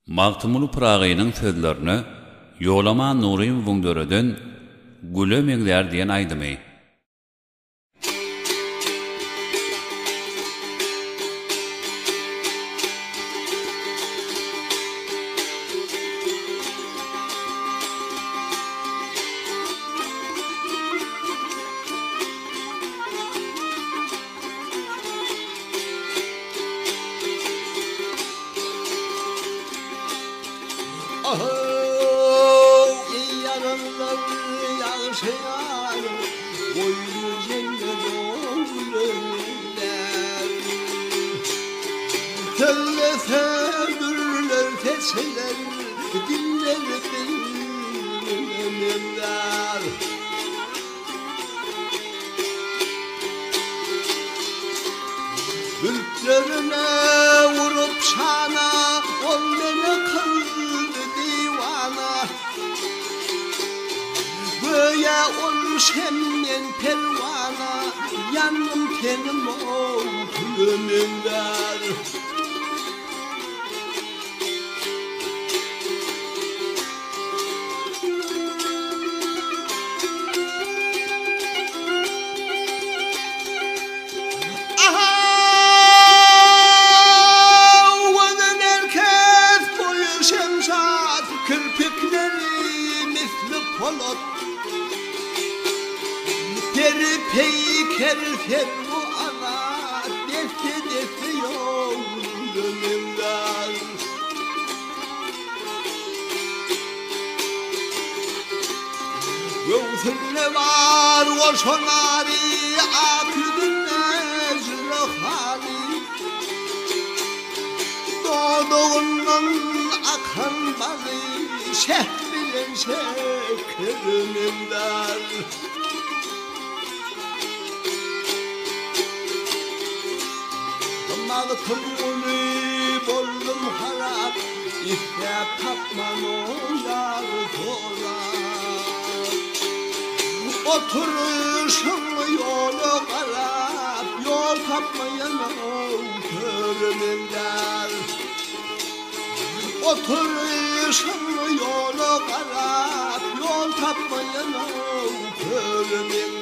Magtymyl Pıragynyň sözlerini Ýolama Nurim Wüňdöreden Güle Megler diýen aýdymy. Şeyler dinler benimler Ülklerine vurup şana ol beni kıldı divana Böyle olmuş hemen pervana yandım tenim oldu önümler Peri peyker ferru ana defte defte yolumdan Yolunda var o şonari akıdın nezrahani Doğduğundan akan bazı şehrilen şekrimimden Malkımını boldum harap İfte tapman o yar torak Oturuşum yolu karap Yol tapmayan o körümünden Oturuşum yolu karap Yol tapmayan o körümünden